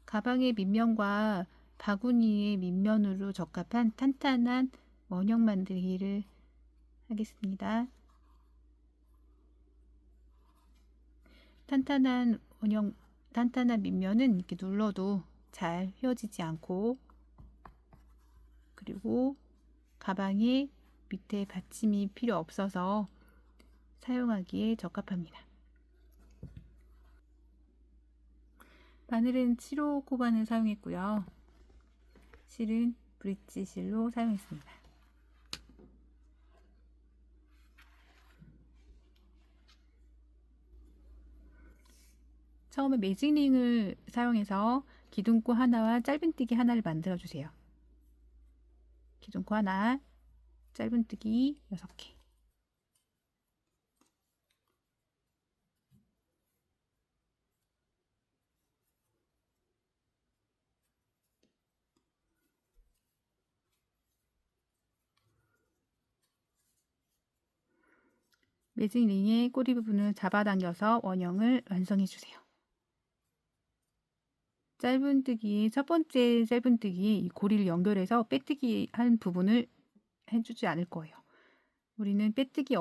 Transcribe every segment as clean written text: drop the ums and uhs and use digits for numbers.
가방의 밑면과 바구니의 밑면으로 적합한 탄탄한 원형 만들기를 하겠습니다. 탄탄한 밑면은 이렇게 눌러도 잘 휘어지지 않고, 그리고 가방에 밑에 받침이 필요 없어서 사용하기에 적합합니다. 바늘은 7호 코바늘 사용했고요. 실은 브릿지 실로 사용했습니다. 처음에 매직링을 사용해서 기둥코 하나와 짧은뜨기 하나를 만들어 주세요. 기둥코 하나, 짧은뜨기 6개. 매직링의 꼬리 부분을 잡아당겨서 원형을 완성해 주세요. 짧은뜨기의 첫 번째 짧은뜨기에 이 고리를 연결해서 빼뜨기 한 부분을 해주지 않을 거예요. 우리는 빼뜨기를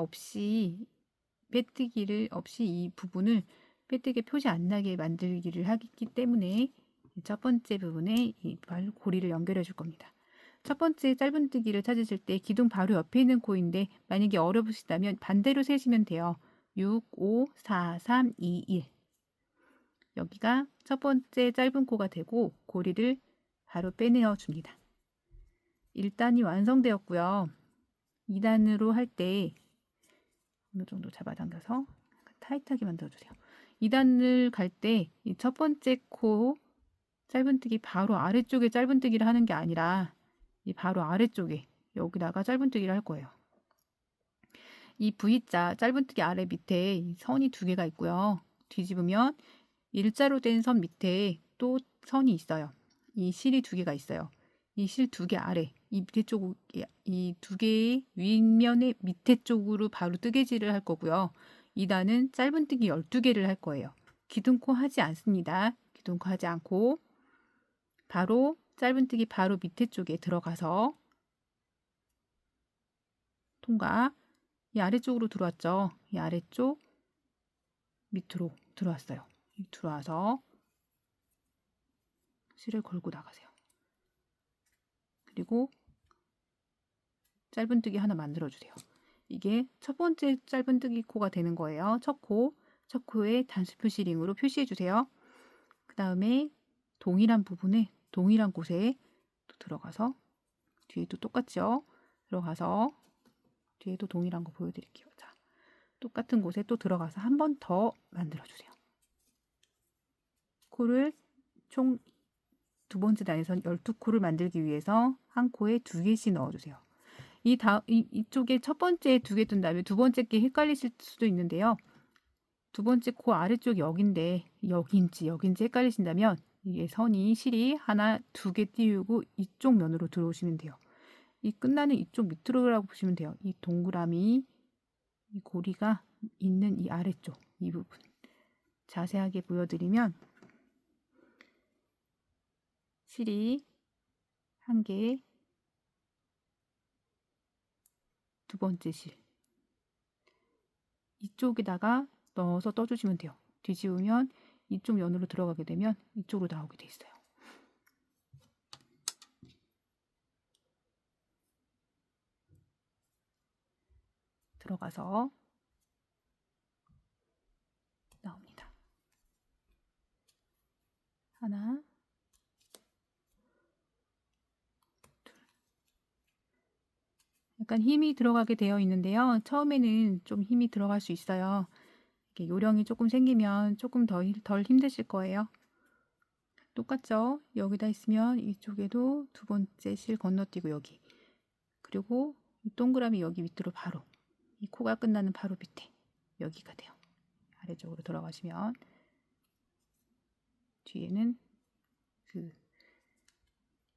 없이 이 부분을 빼뜨기 표시 안 나게 만들기를 하기 때문에 첫 번째 부분에 이 고리를 연결해 줄 겁니다. 첫 번째 짧은뜨기를 찾으실 때 기둥 바로 옆에 있는 코인데 만약에 어려우시다면 반대로 세시면 돼요. 6, 5, 4, 3, 2, 1. 여기가 첫 번째 짧은 코가 되고 고리를 바로 빼내어 줍니다. 1단이 완성되었고요. 2단으로 할 때 어느 정도 잡아당겨서 타이트하게 만들어주세요. 2단을 갈 때 이 첫 번째 코 짧은뜨기 바로 아래쪽에 짧은뜨기를 하는 게 아니라 이 바로 아래쪽에 여기다가 짧은뜨기를 할 거예요. 이 V자 짧은뜨기 아래 밑에 선이 2개가 있고요. 뒤집으면 일자로 된 선 밑에 또 선이 있어요. 이 실이 2개가 있어요. 이 실 2개 아래, 이 밑에 쪽, 이 2개의 윗면의 밑에 쪽으로 바로 뜨개질을 할 거고요. 2단은 짧은뜨기 12개를 할 거예요. 기둥코 하지 않습니다. 기둥코 하지 않고 바로 짧은뜨기 바로 밑에 쪽에 들어가서 통과. 이 아래쪽으로 들어왔죠. 이 아래쪽 밑으로 들어왔어요. 들어와서 실을 걸고 나가세요. 그리고 짧은뜨기 하나 만들어 주세요. 이게 첫 번째 짧은뜨기 코가 되는 거예요. 첫 코에 단수 표시링으로 표시해 주세요. 그 다음에 동일한 부분에 동일한 곳에 또 들어가서 뒤에도 똑같죠. 들어가서 뒤에도 동일한 거 보여드릴게요. 자, 똑같은 곳에 또 들어가서 한 번 더 만들어 주세요. 코를 총 두 번째 단에선 12코를 만들기 위해서 한 코에 2개씩 넣어주세요. 이쪽에 첫 번째 2개 둔 다음에 두 번째 게 헷갈리실 수도 있는데요. 두 번째 코 아래쪽 여기인데 여기인지 헷갈리신다면 이게 실이 하나 2개 띄우고 이쪽 면으로 들어오시면 돼요. 이 끝나는 이쪽 밑으로라고 보시면 돼요. 이 동그라미, 이 고리가 있는 이 아래쪽 이 부분 자세하게 보여드리면 실이 한 개, 두 번째 실 이쪽에다가 넣어서 떠주시면 돼요. 뒤집으면 이쪽 면으로 들어가게 되면 이쪽으로 나오게 돼 있어요. 들어가서 나옵니다. 하나, 둘. 약간 힘이 들어가게 되어 있는데요. 처음에는 좀 힘이 들어갈 수 있어요. 이렇게 요령이 조금 생기면 조금 덜 힘드실 거예요. 똑같죠? 여기다 있으면 이쪽에도 두 번째 실 건너뛰고 여기. 그리고 이 동그라미 여기 밑으로 바로 이 코가 끝나는 바로 밑에 여기가 돼요. 아래쪽으로 들어가시면 뒤에는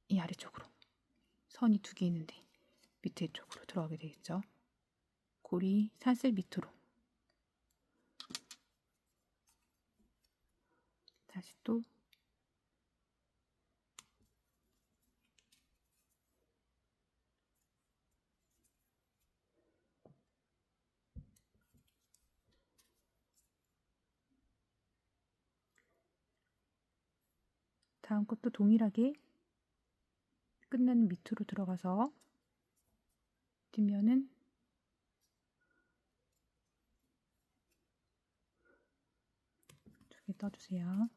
이 아래쪽으로 선이 2개 있는데 밑에 쪽으로 들어가게 되겠죠. 고리 사슬 밑으로 다시 또 다음 것도 동일하게 끝나는 밑으로 들어가서 뒷면은 두 개 떠주세요.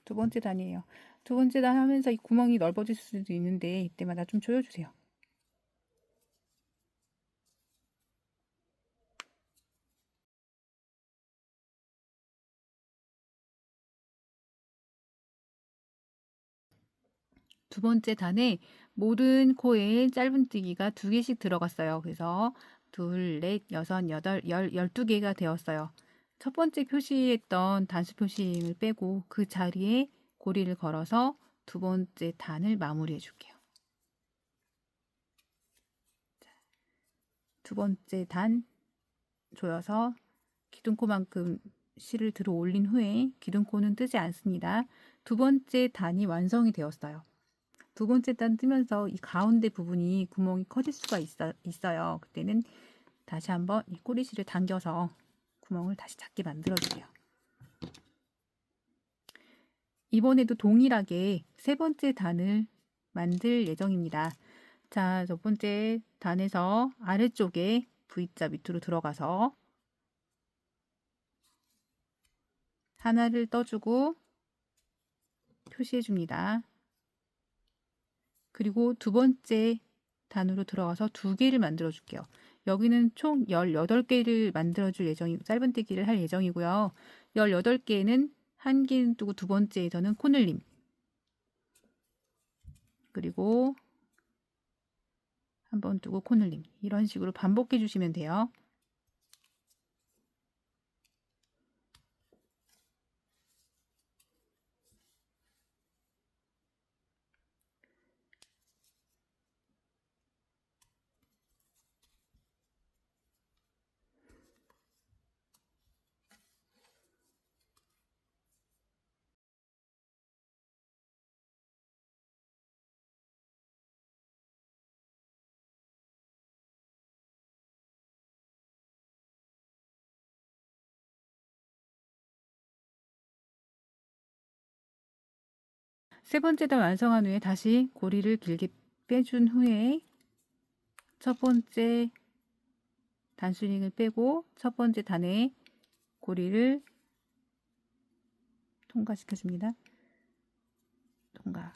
두 번째 단이에요. 두 번째 단 하면서 이 구멍이 넓어질 수도 있는데 이때마다 좀 조여주세요. 두 번째 단에 모든 코에 짧은뜨기가 2개씩 들어갔어요. 그래서 2, 4, 6, 8, 12개가 되었어요. 첫 번째 표시했던 단수 표시를 빼고 그 자리에 고리를 걸어서 두 번째 단을 마무리해 줄게요. 두 번째 단 조여서 기둥코만큼 실을 들어 올린 후에 기둥코는 뜨지 않습니다. 두 번째 단이 완성이 되었어요. 두 번째 단 뜨면서 이 가운데 부분이 구멍이 커질 수가 있어요. 그때는 다시 한번 이 꼬리실을 당겨서 구멍을 다시 작게 만들어주세요. 이번에도 동일하게 세 번째 단을 만들 예정입니다. 자, 첫 번째 단에서 아래쪽에 V자 밑으로 들어가서 하나를 떠주고 표시해 줍니다. 그리고 두 번째 단으로 들어가서 2개를 만들어 줄게요. 여기는 총 18개를 만들어 줄 짧은뜨기를 할 예정이고요. 18개는 한 개는 뜨고 두 번째에서는 코늘림, 그리고 한 번 뜨고 코늘림, 이런 식으로 반복해 주시면 돼요. 세 번째 단 완성한 후에 다시 고리를 길게 빼준 후에 첫 번째 단수링을 빼고 첫 번째 단에 고리를 통과시켜 줍니다. 통과.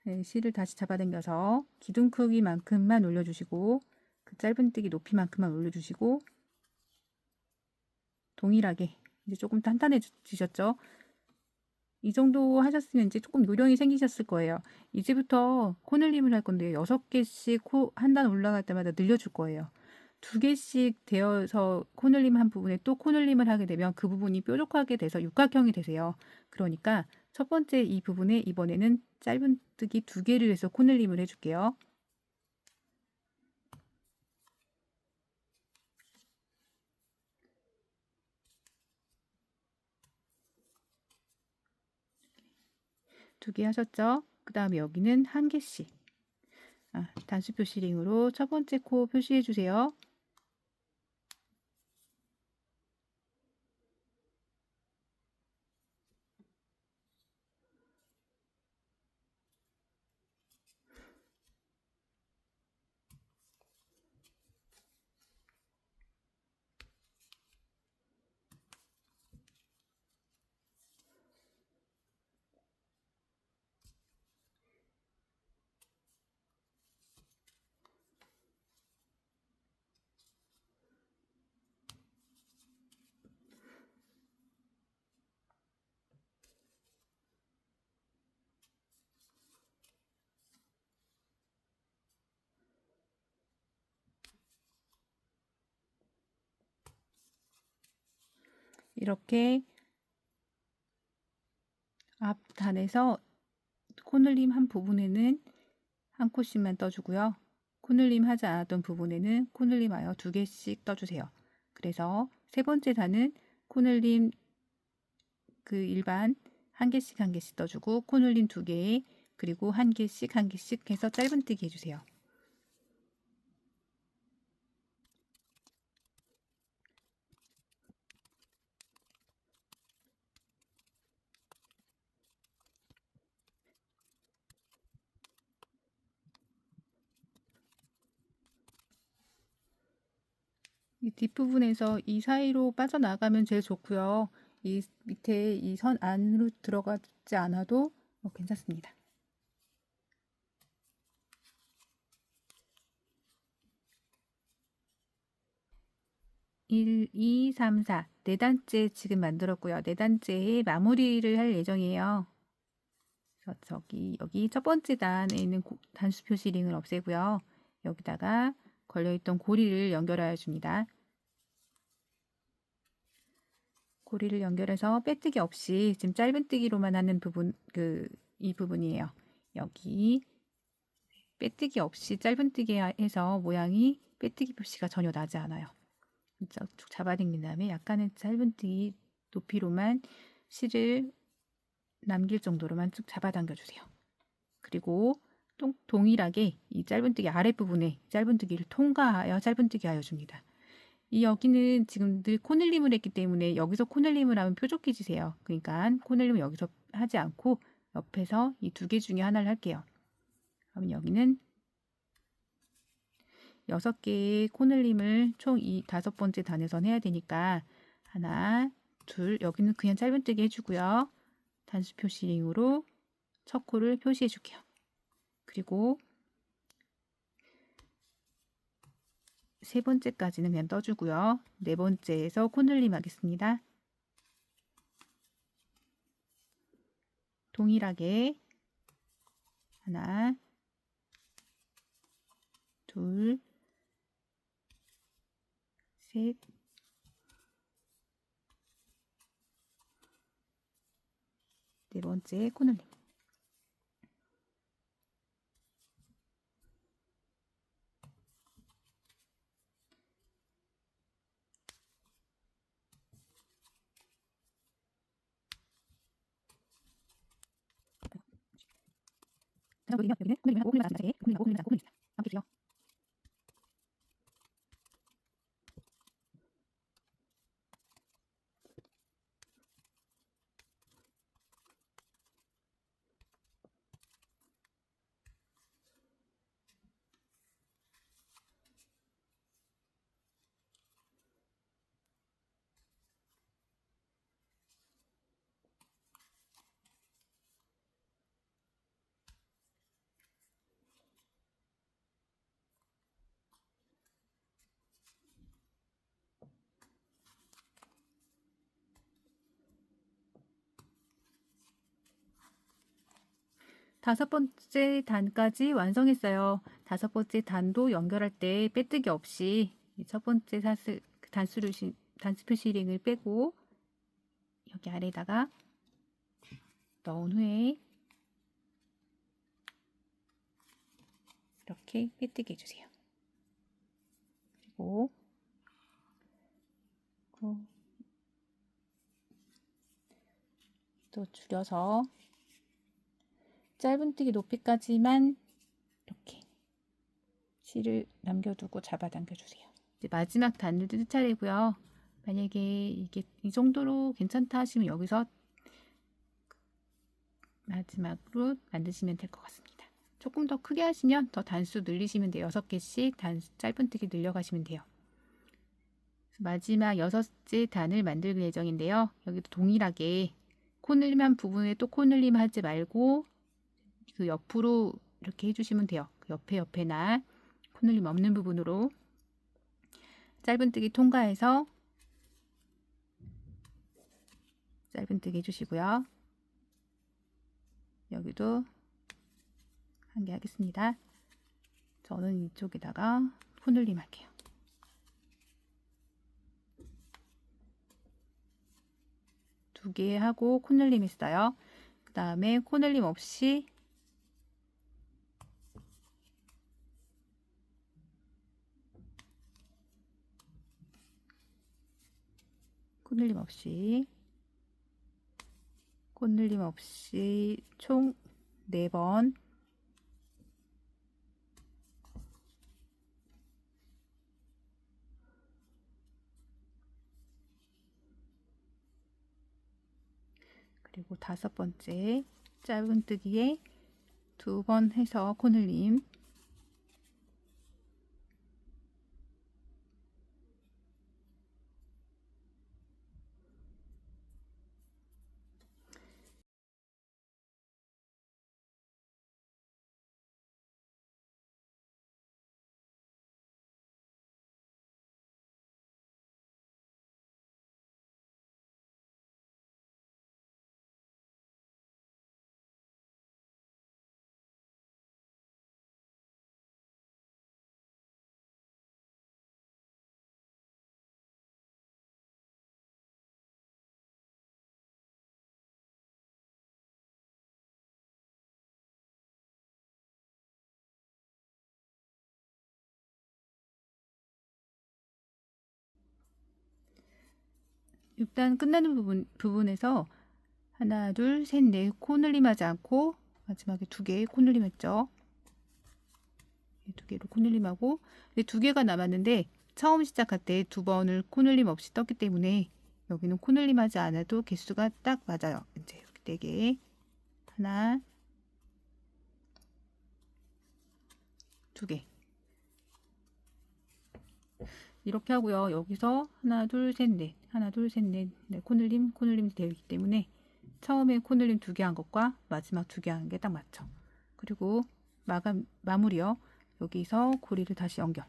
네, 실을 다시 잡아당겨서 기둥 크기만큼만 올려주시고 그 짧은뜨기 높이만큼만 올려주시고 동일하게 이제 조금 단단해지셨죠? 이 정도 하셨으면 이제 조금 요령이 생기셨을 거예요. 이제부터 코늘림을 할 건데요. 6개씩 한 단 올라갈 때마다 늘려줄 거예요. 2개씩 되어서 코늘림 한 부분에 또 코늘림을 하게 되면 그 부분이 뾰족하게 돼서 육각형이 되세요. 그러니까 첫 번째 이 부분에 이번에는 짧은뜨기 2개를 해서 코늘림을 해줄게요. 두 개 하셨죠? 그 다음에 여기는 한 개씩 단수 표시링으로 첫 번째 코 표시해 주세요. 이렇게 앞 단에서 코늘림 한 부분에는 한 코씩만 떠주고요. 코늘림 하지 않았던 부분에는 코늘림하여 2개씩 떠주세요. 그래서 세 번째 단은 코늘림 그 일반 한 개씩 떠주고 코늘림 2개에 그리고 한 개씩 해서 짧은뜨기 해주세요. 이 뒷부분에서 이 사이로 빠져나가면 제일 좋고요. 이 밑에 이 선 안으로 들어가지 않아도 괜찮습니다. 1, 2, 3, 4 네 단째 지금 만들었고요. 네 단째에 마무리를 할 예정이에요. 그래서 여기 첫 번째 단에 있는 단수 표시 링을 없애고요. 여기다가 걸려있던 고리를 연결하여 줍니다. 고리를 연결해서 빼뜨기 없이 지금 짧은뜨기로만 하는 부분 이 부분이에요. 여기 빼뜨기 없이 짧은뜨기 해서 모양이 빼뜨기 표시가 전혀 나지 않아요. 쭉 잡아당긴 다음에 약간의 짧은뜨기 높이로만 실을 남길 정도로만 쭉 잡아당겨 주세요. 그리고 동일하게 이 짧은뜨기 아랫부분에 짧은뜨기를 통과하여 짧은뜨기 하여 줍니다. 이 여기는 지금 늘 코늘림을 했기 때문에 여기서 코늘림을 하면 표적기 지세요. 그러니까 코늘림을 여기서 하지 않고 옆에서 이 2개 중에 하나를 할게요. 그럼 여기는 6개의 코늘림을 총 이 5번째 단에선 해야 되니까 하나, 둘, 여기는 그냥 짧은뜨기 해주고요. 단수 표시링으로 첫 코를 표시해 줄게요. 그리고 세 번째까지는 그냥 떠주고요. 네 번째에서 코늘림 하겠습니다. 동일하게 하나, 둘, 셋, 네 번째 코늘림. 여기는 코늘림 하고 코늘림 하고 코늘림 하고 코늘림 하고 코늘림 함께 주요. 다섯 번째 단까지 완성했어요. 다섯 번째 단도 연결할 때 빼뜨기 없이 첫 번째 단수 표시 링을 빼고 여기 아래에다가 넣은 후에 이렇게 빼뜨기 해주세요. 그리고 또 줄여서 짧은뜨기 높이까지만 이렇게 실을 남겨두고 잡아당겨 주세요. 이제 마지막 단을 뜰 차례고요. 만약에 이게 이 정도로 괜찮다 하시면 여기서 마지막으로 만드시면 될 것 같습니다. 조금 더 크게 하시면 더 단수 늘리시면 돼요. 6개씩 짧은뜨기 늘려가시면 돼요. 마지막 6째 단을 만들 예정인데요. 여기도 동일하게 코늘림한 부분에 또 코늘림 하지 말고 그 옆으로 이렇게 해주시면 돼요. 그 옆에나 코늘림 없는 부분으로 짧은뜨기 통과해서 짧은뜨기 해주시고요. 여기도 한 개 하겠습니다. 저는 이쪽에다가 코늘림 할게요. 두 개 하고 코늘림 했어요. 그 다음에 코늘림 없이 코늘림 없이 총 4번 그리고 5번째 짧은뜨기에 2번 해서 코늘림 일단 끝나는 부분에서 하나, 둘, 셋, 넷 코늘림하지 않고 마지막에 2개 코늘림했죠. 2개로 코늘림하고 2개가 남았는데 처음 시작할 때 2번을 코늘림 없이 떴기 때문에 여기는 코늘림하지 않아도 개수가 딱 맞아요. 이제 여기 4개 하나, 2개 이렇게 하고요. 여기서 하나, 둘, 셋, 넷 하나, 둘, 셋, 넷 코늘림 되기 때문에 처음에 코늘림 2개 한 것과 마지막 2개 한 게 딱 맞죠. 그리고 마무리요. 여기서 고리를 다시 연결.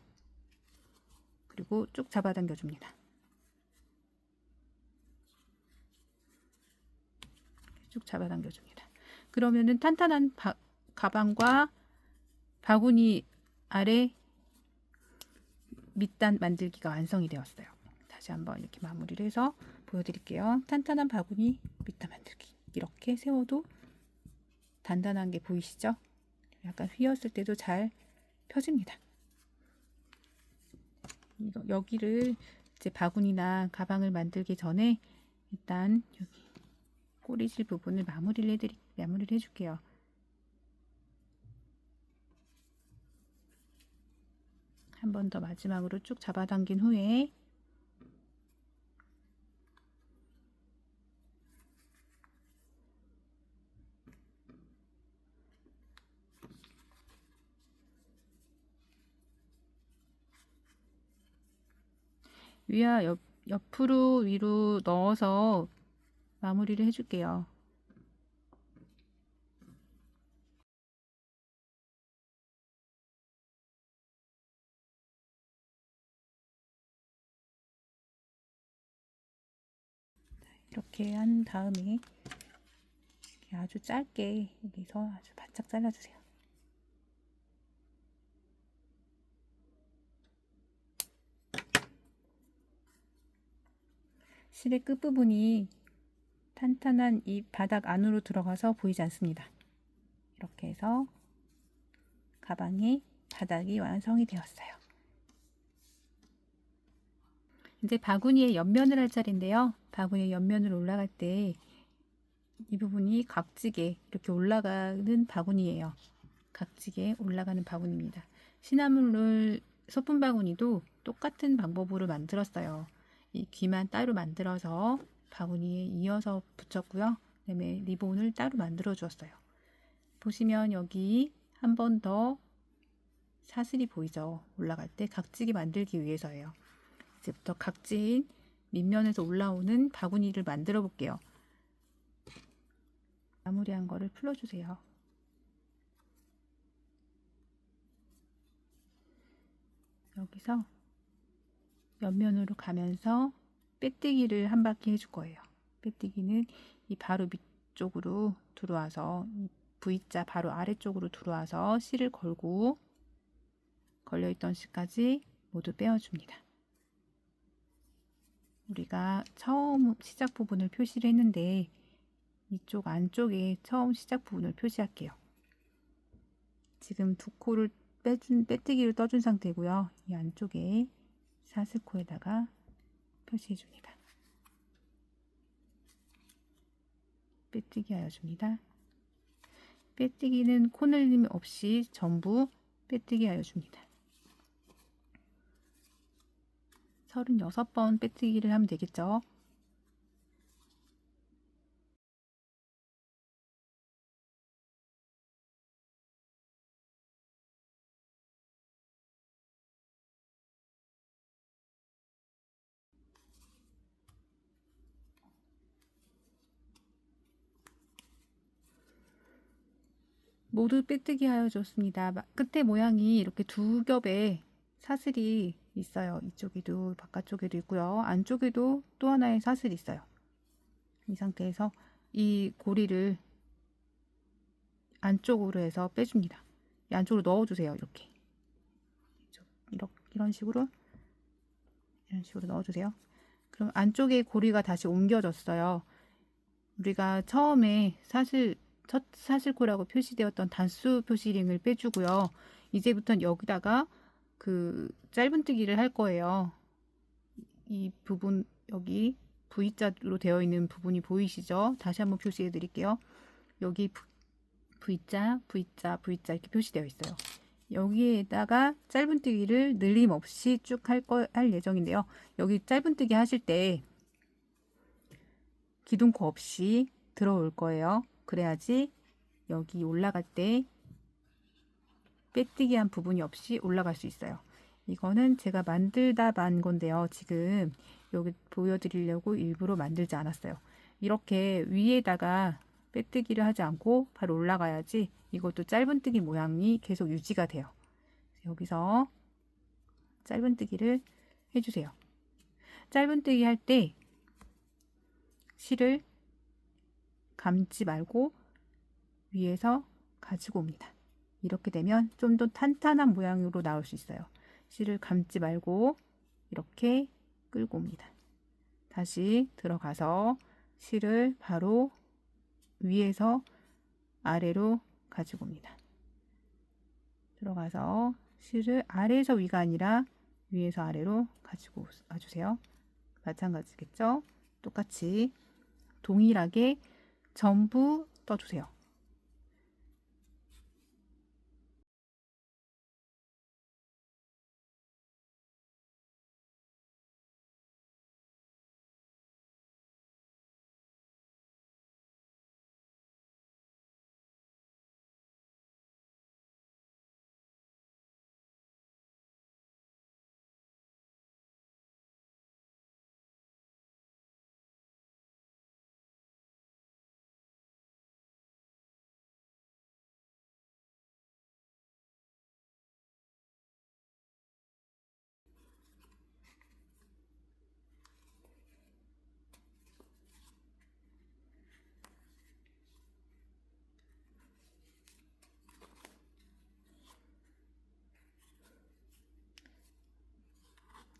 그리고 쭉 잡아당겨 줍니다. 쭉 잡아당겨 줍니다. 그러면은 탄탄한 가방과 바구니 아래 밑단 만들기가 완성이 되었어요. 다시 한번 이렇게 마무리를 해서 보여드릴게요. 탄탄한 바구니 밑단 만들기. 이렇게 세워도 단단한 게 보이시죠? 약간 휘었을 때도 잘 펴집니다. 여기를 이제 바구니나 가방을 만들기 전에 일단 여기 꼬리실 부분을 마무리를 해줄게요. 한 번 더 마지막으로 쭉 잡아당긴 후에 옆으로 위로 넣어서 마무리를 해줄게요. 이렇게 한 다음에 아주 짧게 여기서 아주 바짝 잘라주세요. 실의 끝부분이 탄탄한 이 바닥 안으로 들어가서 보이지 않습니다. 이렇게 해서 가방의 바닥이 완성이 되었어요. 이제 바구니에 옆면을 할 차례인데요. 바구니에 옆면을 올라갈 때 이 부분이 각지게 이렇게 올라가는 바구니예요. 각지게 올라가는 바구니입니다. 시나물을 소품 바구니도 똑같은 방법으로 만들었어요. 이 귀만 따로 만들어서 바구니에 이어서 붙였고요. 그다음에 리본을 따로 만들어 주었어요. 보시면 여기 한 번 더 사슬이 보이죠? 올라갈 때 각지게 만들기 위해서예요. 이제부터 각진 밑면에서 올라오는 바구니를 만들어 볼게요. 마무리한 거를 풀어주세요. 여기서 옆면으로 가면서 빼뜨기를 한 바퀴 해줄 거예요. 빼뜨기는 이 바로 밑쪽으로 들어와서 이 V자 바로 아래쪽으로 들어와서 실을 걸고 걸려있던 실까지 모두 빼어줍니다. 우리가 처음 시작 부분을 표시를 했는데 이쪽 안쪽에 처음 시작 부분을 표시할게요. 지금 2코를 빼뜨기를 떠준 상태고요. 이 안쪽에 사슬코에다가 표시해 줍니다. 빼뜨기 하여 줍니다. 빼뜨기는 코늘림 없이 전부 빼뜨기 하여 줍니다. 36번 빼뜨기를 하면 되겠죠. 모두 빼뜨기 하여 줬습니다. 끝에 모양이 이렇게 두 겹의 사슬이 있어요. 이쪽에도 바깥쪽에도 있고요. 안쪽에도 또 하나의 사슬이 있어요. 이 상태에서 이 고리를 안쪽으로 해서 빼줍니다. 이 안쪽으로 넣어주세요. 이렇게 이런 식으로 넣어주세요. 그럼 안쪽에 고리가 다시 옮겨졌어요. 우리가 처음에 첫 사슬코라고 표시되었던 단수 표시링을 빼주고요. 이제부터는 여기다가 그 짧은뜨기를 할 거예요. 이 부분 여기 V자로 되어 있는 부분이 보이시죠? 다시 한번 표시해 드릴게요. 여기 V자, V자, V자 이렇게 표시되어 있어요. 여기에다가 짧은뜨기를 늘림 없이 쭉 할 예정인데요. 여기 짧은뜨기 하실 때 기둥코 없이 들어올 거예요. 그래야지 여기 올라갈 때 빼뜨기 한 부분이 없이 올라갈 수 있어요. 이거는 제가 만들다 만 건데요. 지금 여기 보여드리려고 일부러 만들지 않았어요. 이렇게 위에다가 빼뜨기를 하지 않고 바로 올라가야지 이것도 짧은뜨기 모양이 계속 유지가 돼요. 여기서 짧은뜨기를 해주세요. 짧은뜨기 할 때 실을 감지 말고 위에서 가지고 옵니다. 이렇게 되면 좀 더 탄탄한 모양으로 나올 수 있어요. 실을 감지 말고 이렇게 끌고 옵니다. 다시 들어가서 실을 바로 위에서 아래로 가지고 옵니다. 들어가서 실을 아래에서 위가 아니라 위에서 아래로 가지고 와주세요. 마찬가지겠죠? 똑같이 동일하게 전부 떠주세요.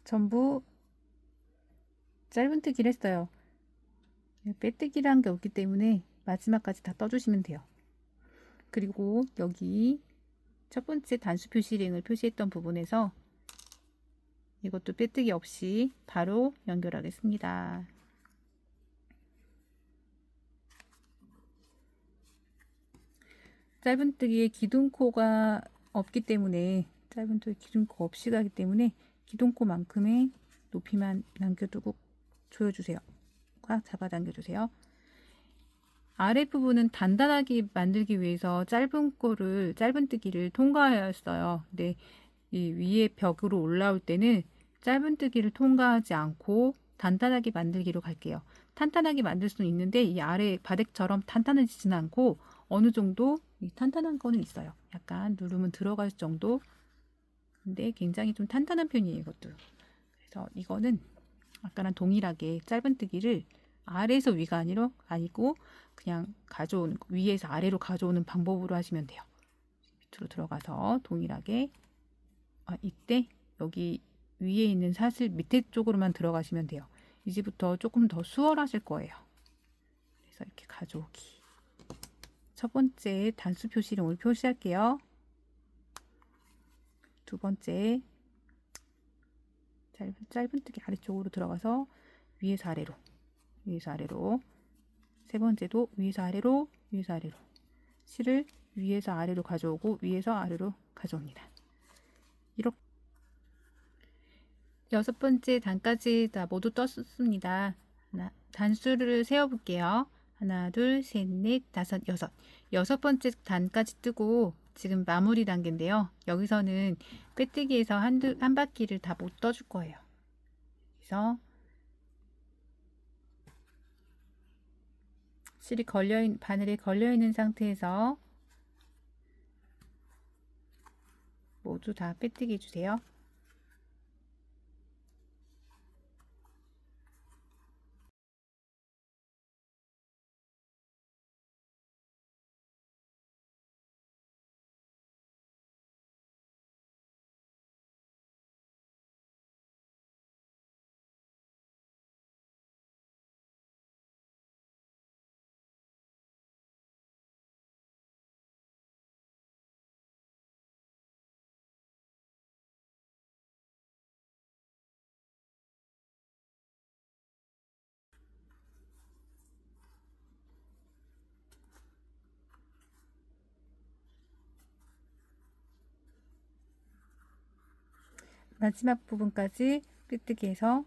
전부 짧은뜨기를 했어요. 빼뜨기라는 게 없기 때문에 마지막까지 다 떠주시면 돼요. 그리고 여기 첫 번째 단수 표시링을 표시했던 부분에서 이것도 빼뜨기 없이 바로 연결하겠습니다. 짧은뜨기에 기둥코가 없기 때문에 짧은뜨기 기둥코 없이 가기 때문에 기둥코만큼의 높이만 남겨두고 조여주세요. 꽉 잡아당겨주세요. 아랫부분은 단단하게 만들기 위해서 짧은뜨기를 통과하였어요. 근데 이 위에 벽으로 올라올 때는 짧은뜨기를 통과하지 않고 단단하게 만들기로 갈게요. 탄탄하게 만들 수는 있는데 이 아래 바닥처럼 탄탄해지지는 않고 어느 정도 탄탄한 거는 있어요. 약간 누르면 들어갈 정도. 근데 굉장히 좀 탄탄한 편이에요, 이것도. 그래서 이거는 아까랑 동일하게 짧은뜨기를 아래에서 위가 아니고 그냥 위에서 아래로 가져오는 방법으로 하시면 돼요. 밑으로 들어가서 동일하게 이때 여기 위에 있는 사슬 밑에 쪽으로만 들어가시면 돼요. 이제부터 조금 더 수월하실 거예요. 그래서 이렇게 가져오기. 첫 번째 단수 표시를 표시할게요. 두 번째 짧은뜨기 아래쪽으로 들어가서 위에서 아래로 세 번째도 위에서 아래로, 위에서 아래로. 실을 위에서 아래로 가져오고 위에서 아래로 가져옵니다. 이렇게 여섯 번째 단까지 다 모두 떴습니다. 단수를 세어볼게요. 하나, 둘, 셋, 넷, 다섯, 여섯. 여섯 번째 단까지 뜨고 지금 마무리 단계인데요. 여기서는 빼뜨기에서 한 바퀴를 다 못 떠줄 거예요. 그래서 실이 바늘에 걸려있는 상태에서 모두 다 빼뜨기 해주세요. 마지막 부분까지 빼뜨기 해서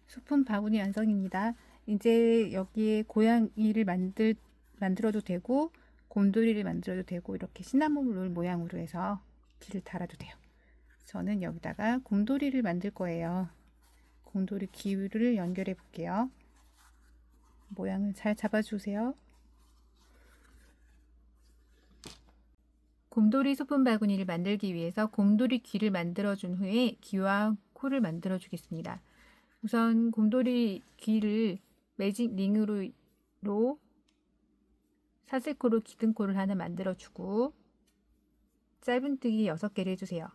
소품 바구니 완성입니다. 이제 여기에 고양이를 만들어도 되고 곰돌이를 만들어도 되고 이렇게 시나몬롤 모양으로 해서 귀를 달아도 돼요. 저는 여기다가 곰돌이를 만들 거예요. 곰돌이 귀를 연결해 볼게요. 모양을 잘 잡아주세요. 곰돌이 소품 바구니를 만들기 위해서 곰돌이 귀를 만들어준 후에 귀와 코를 만들어 주겠습니다. 우선 곰돌이 귀를 매직 링으로 사슬코로 기둥코를 하나 만들어 주고 짧은뜨기 6개를 해주세요.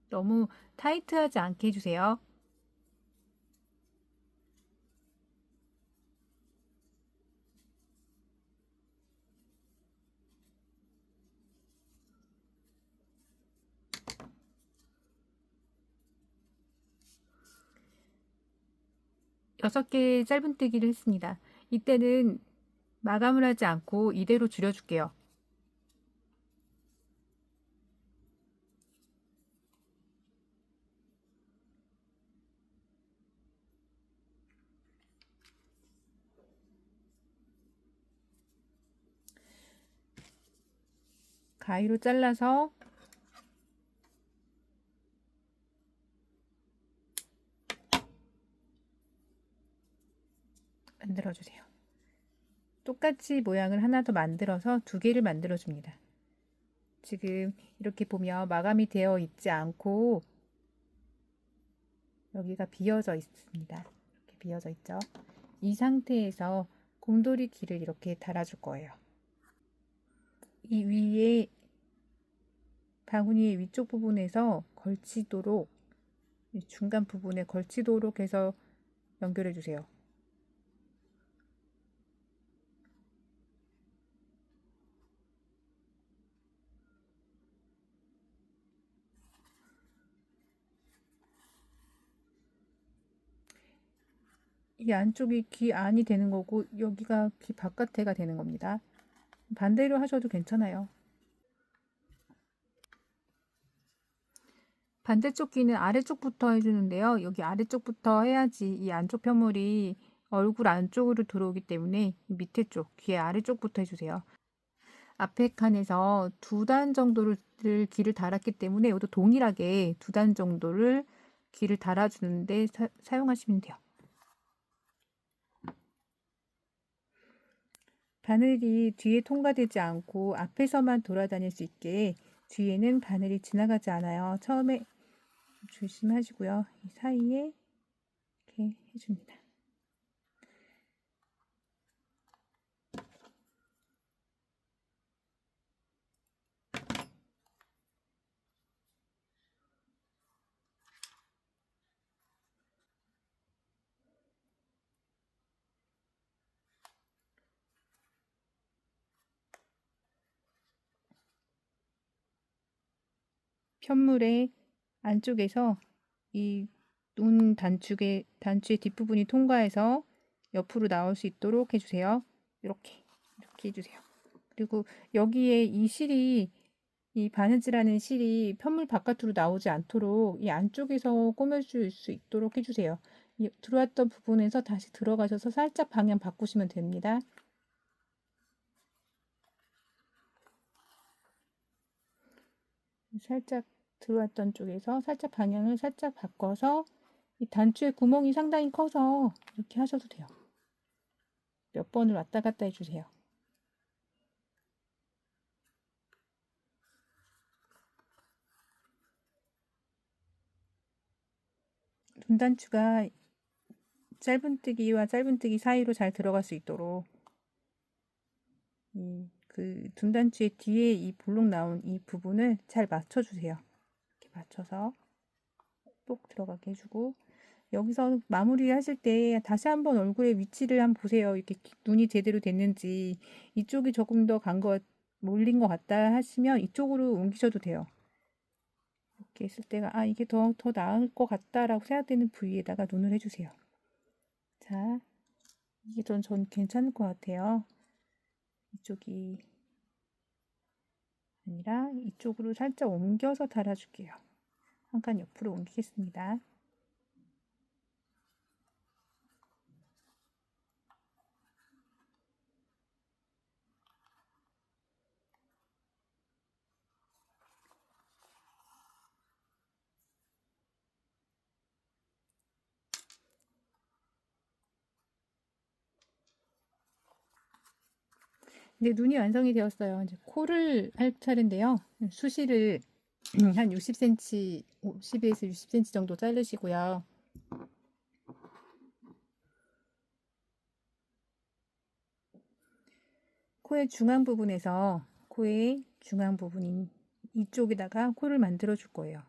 너무 타이트하지 않게 해주세요. 여섯 개의 짧은뜨기를 했습니다. 이때는 마감을 하지 않고 이대로 줄여줄게요. 가위로 잘라서 만들어주세요. 똑같이 모양을 하나 더 만들어서 2개를 만들어줍니다. 지금 이렇게 보면 마감이 되어 있지 않고 여기가 비어져 있습니다. 이렇게 비어져 있죠. 이 상태에서 곰돌이 귀를 이렇게 달아줄 거예요. 이 위에 바구니의 위쪽 부분에서 걸치도록 중간 부분에 걸치도록 해서 연결해 주세요. 이 안쪽이 귀 안이 되는 거고 여기가 귀 바깥에가 되는 겁니다. 반대로 하셔도 괜찮아요. 반대쪽 귀는 아래쪽부터 해주는데요. 여기 아래쪽부터 해야지 이 안쪽 편물이 얼굴 안쪽으로 들어오기 때문에 밑에 쪽, 귀의 아래쪽부터 해주세요. 앞에 칸에서 2단 정도를 귀를 달았기 때문에 이것도 동일하게 2단 정도를 귀를 달아주는데 사용하시면 돼요. 바늘이 뒤에 통과되지 않고 앞에서만 돌아다닐 수 있게 뒤에는 바늘이 지나가지 않아요. 처음에 조심하시고요. 이 사이에 이렇게 해줍니다. 편물의 안쪽에서 이 눈 단추의 뒷부분이 통과해서 옆으로 나올 수 있도록 해주세요. 이렇게 해주세요. 그리고 여기에 이 실이 이 바느질하는 실이 편물 바깥으로 나오지 않도록 이 안쪽에서 꾸며줄 수 있도록 해주세요. 이 들어왔던 부분에서 다시 들어가셔서 살짝 방향 바꾸시면 됩니다. 살짝 들어왔던 쪽에서 살짝 방향을 살짝 바꿔서 이 단추의 구멍이 상당히 커서 이렇게 하셔도 돼요. 몇 번을 왔다 갔다 해주세요. 눈단추가 짧은뜨기와 짧은뜨기 사이로 잘 들어갈 수 있도록 그 눈단추의 뒤에 이 볼록 나온 이 부분을 잘 맞춰주세요. 이렇게 맞춰서 똑 들어가게 해주고 여기서 마무리 하실 때 다시 한번 얼굴의 위치를 한번 보세요. 이렇게 눈이 제대로 됐는지 이쪽이 조금 더 몰린 것 같다 하시면 이쪽으로 옮기셔도 돼요. 이렇게 했을 때가 이게 더 나을 것 같다라고 생각되는 부위에다가 눈을 해주세요. 자, 이게 전 괜찮을 것 같아요. 이쪽이 아니라 이쪽으로 살짝 옮겨서 달아줄게요. 한 칸 옆으로 옮기겠습니다. 이제 눈이 완성이 되었어요. 이제 코를 할 차례인데요. 수시를 한 60cm, 50에서 60cm 정도 자르시고요. 코의 중앙 부분에서 코의 중앙 부분인 이쪽에다가 코를 만들어 줄 거예요.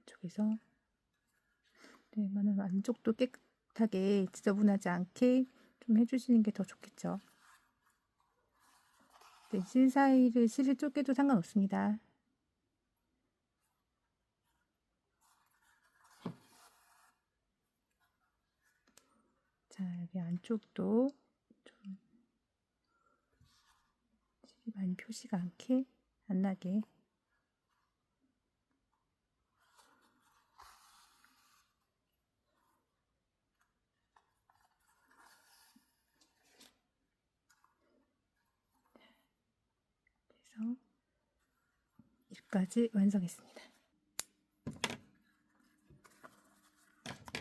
이쪽에서 안쪽도 깨끗하게 지저분하지 않게 좀 해주시는 게 더 좋겠죠. 네, 실을 쪼개도 상관없습니다. 자, 여기 안쪽도 좀 실이 많이 표시가 안 나게 해서 여기까지 완성했습니다.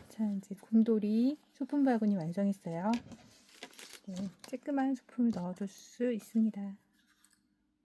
자, 이제 곰돌이 소품 바구니 완성했어요. 네, 쬐끄만 소품을 넣어둘 수 있습니다.